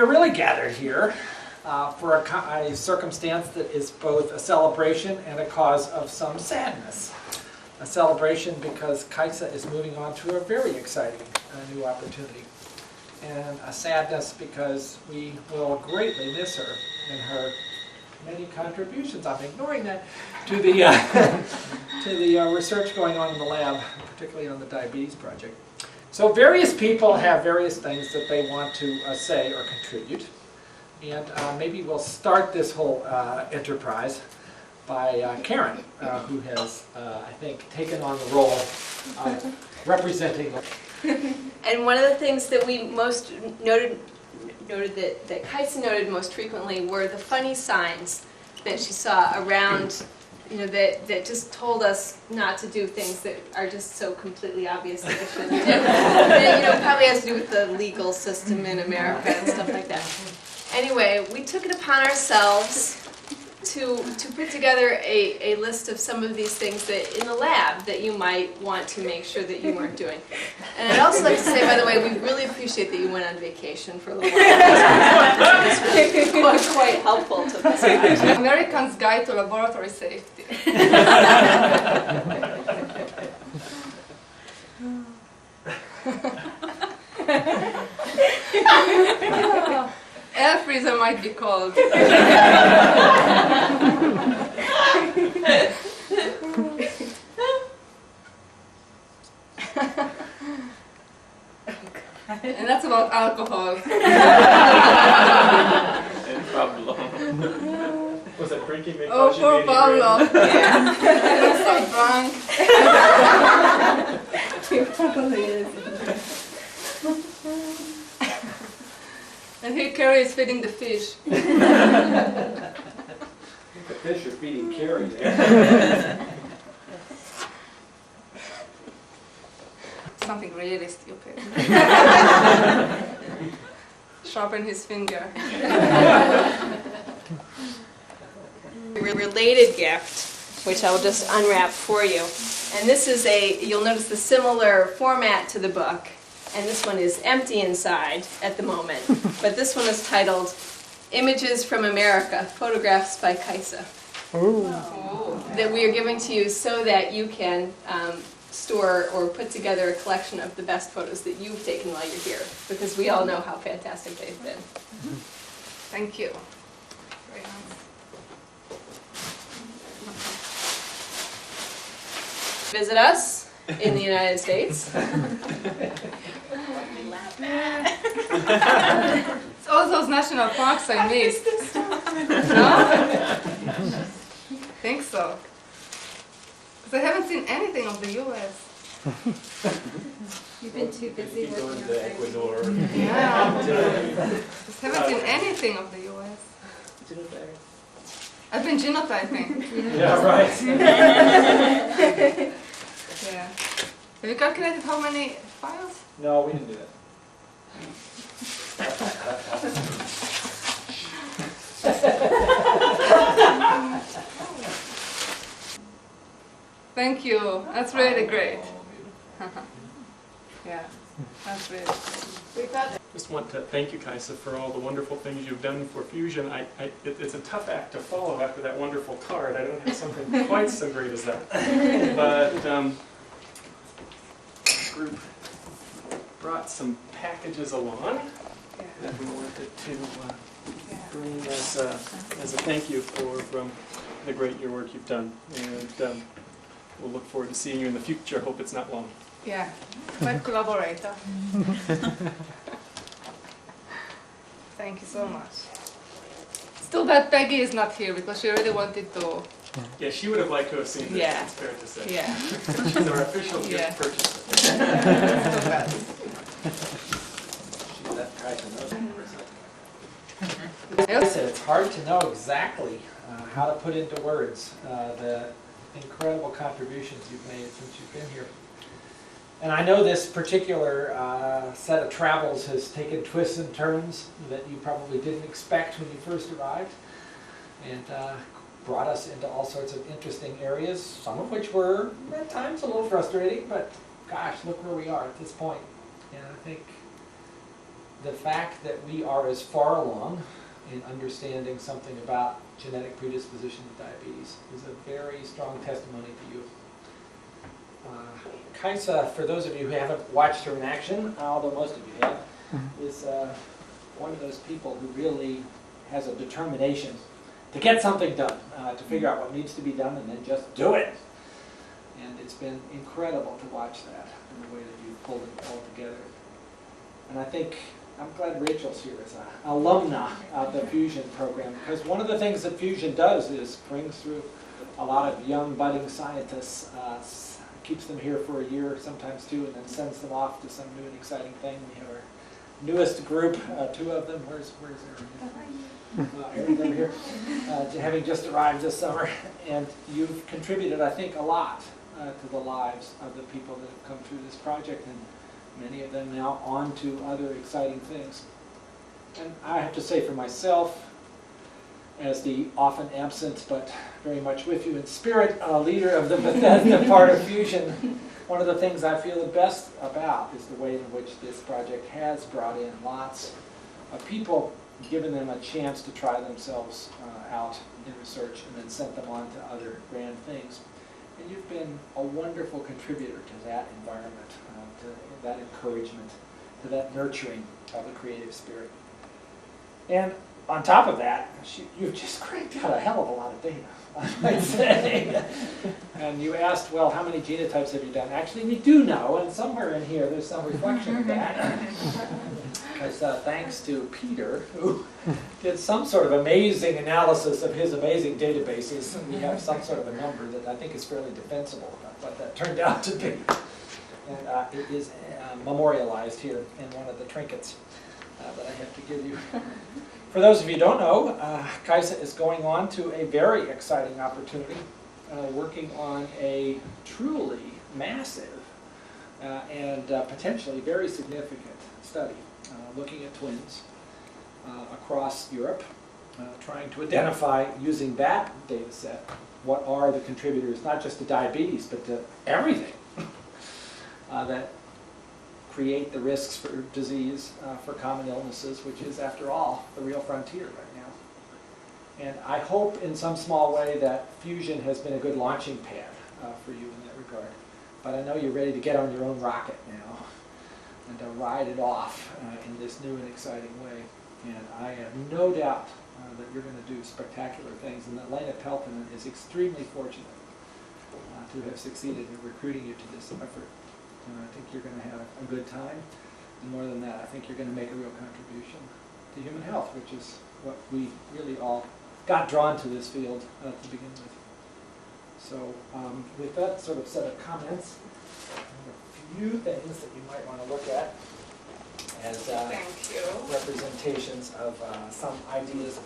really gathered here for a circumstance that is both a celebration and a cause of some sadness. A celebration because Kaisa is moving on to a very exciting new opportunity. And a sadness because we will greatly miss her and her many contributions, I'm ignoring that, to the, to the research going on in the lab, particularly on the diabetes project. So various people have various things that they want to say or contribute. And maybe we'll start this whole enterprise by Karen, who has, I think, taken on the role of representing. And one of the things that we most noted that Kaisa noted most frequently were the funny signs that she saw around, that just told us not to do things that are just so completely obvious that we shouldn't do. That, probably has to do with the legal system in America and stuff like that. Anyway, we took it upon ourselves to put together a list of some of these things that in the lab that you might want to make sure that you weren't doing. And I'd also like to say, by the way, we really appreciate that you went on vacation for a little while. This was quite helpful to us. American's Guide to Laboratory Safety. Air freezer might be cold. And that's about alcohol. And Pablo. Was that drinking? Oh, poor Pablo. Yeah. I'm so drunk. He probably is. And here Carrie is feeding the fish. I think the fish are feeding Carrie there. Something really stupid. Sharpen his finger. A related gift, which I'll just unwrap for you. And this is you'll notice the similar format to the book. And this one is empty inside at the moment. But this one is titled Images from America, Photographs by Kaisa. That we are giving to you so that you can store or put together a collection of the best photos that you've taken while you're here. Because we all know how fantastic they've been. Thank you. Very nice. Visit us in the United States. It's all those national parks I missed. No? Think so. Because I haven't seen anything of the U.S. You've been too busy working Going on to Ecuador. Yeah. Just haven't seen anything of the U.S. I've been genotyping. Yeah, right. Yeah. Have you calculated how many files? No, we didn't do that. Thank you. That's really great. Yeah, that's really great. I just want to thank you, Kaisa, for all the wonderful things you've done for Fusion. It's a tough act to follow after that wonderful card. I don't have something quite so great as that. But the group brought some packages along that we wanted to bring as a thank you for the great your work you've done. And we'll look forward to seeing you in the future. Hope it's not long. Yeah, quite collaborator. Thank you so much. Still bad Peggy is not here because she really wanted to. Yeah, she would have liked to have seen this, Yeah. it's fair to say. Yeah. She's our official gift Yeah. purchaser. Still bad. Yes, it's hard to know exactly how to put into words the incredible contributions you've made since you've been here. And I know this particular set of travels has taken twists and turns that you probably didn't expect when you first arrived, and brought us into all sorts of interesting areas, some of which were at times a little frustrating, but gosh, look where we are at this point. And I think the fact that we are as far along in understanding something about genetic predisposition to diabetes is a very strong testimony to you. Kaisa, for those of you who haven't watched her in action, although most of you have, is one of those people who really has a determination to get something done, to figure out what needs to be done and then just do it. And it's been incredible to watch that in the way that you've pulled it all together. And I think, I'm glad Rachel's here as an alumna of the Fusion program, because one of the things that Fusion does is brings through a lot of young budding scientists, keeps them here for a year, sometimes two, and then sends them off to some new and exciting thing. We have our newest group, two of them. Where's Erin? Erin's over here, having just arrived this summer. And you've contributed, I think, a lot to the lives of the people that have come through this project, and many of them now on to other exciting things. And I have to say for myself, as the often absent but very much with you in spirit leader of the Bethesda part of Fusion, one of the things I feel the best about is the way in which this project has brought in lots of people, given them a chance to try themselves out in research, and then sent them on to other grand things. And you've been a wonderful contributor to that environment, to that encouragement, to that nurturing of the creative spirit. And on top of that, you've just cranked out a hell of a lot of data, I might say. And you asked, well, how many genotypes have you done? Actually, we do know, and somewhere in here there's some reflection of that. Because thanks to Peter, who did some sort of amazing analysis of his amazing databases, we have some sort of a number that I think is fairly defensible about what that turned out to be. And it is memorialized here in one of the trinkets that I have to give you. For those of you who don't know, Kaisa is going on to a very exciting opportunity, working on a truly massive and potentially very significant study, looking at twins across Europe, trying to identify, using that data set, what are the contributors, not just to diabetes, but to everything that create the risks for disease, for common illnesses, which is, after all, the real frontier right now. And I hope in some small way that Fusion has been a good launching pad for you in that regard. But I know you're ready to get on your own rocket now and to ride it off in this new and exciting way. And I have no doubt that you're going to do spectacular things, and that Lena Peltonen is extremely fortunate to have succeeded in recruiting you to this effort. I think you're going to have a good time, and more than that, I think you're going to make a real contribution to human health, which is what we really all got drawn to this field to begin with. So with that sort of set of comments, a few things that you might want to look at as representations of some ideas of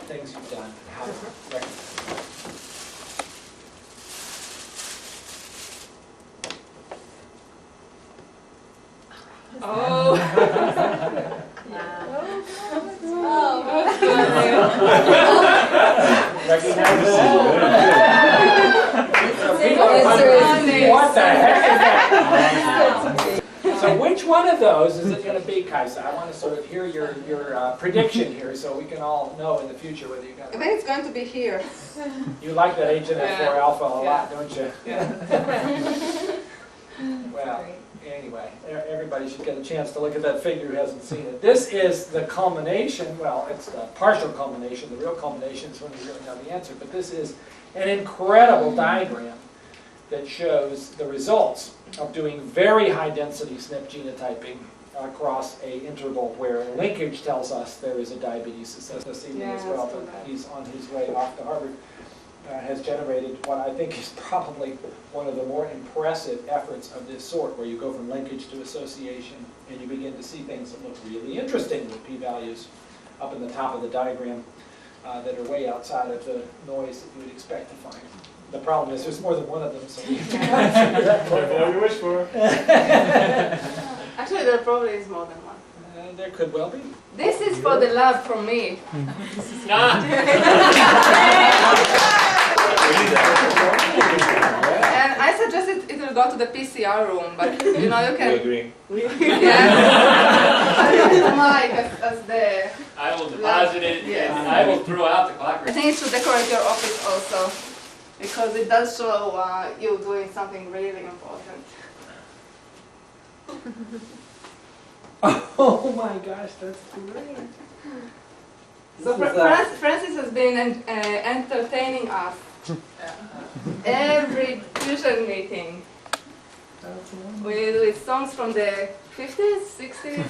things you've done and how to recognize. Oh. Recognize that? What the heck is that? So which one of those is it going to be, Kaisa? I want to sort of hear your prediction here so we can all know in the future whether you got it. I think it's going to be here. You like that HNF4 alpha a lot, don't you? Well, anyway, everybody should get a chance to look at that figure who hasn't seen it. This is the culmination, well, it's the partial culmination. The real culmination is when we really know the answer. But this is an incredible diagram that shows the results of doing very high density SNP genotyping across a interval where linkage tells us there is a diabetes associated as well. But he's on his way off to Harvard. Has generated what I think is probably one of the more impressive efforts of this sort, where you go from linkage to association and you begin to see things that look really interesting with p-values up in the top of the diagram that are way outside of the noise that you would expect to find. The problem is there's more than one of them, so we have to figure that part Whatever out. you wish for. Actually, there probably is more than one. There could well be. This is for the lab from me. And I suggested it in should go to the PCR room, but you know you We can. agree. Yeah. I don't like as the. I will deposit it, Yes. and I will throw out the clock. I think it should decorate your office also, because it does show you doing something really important. Oh my gosh, that's great. So This is, Francis has been entertaining us every tuition meeting that's wonderful. with songs from the 50s, 60s.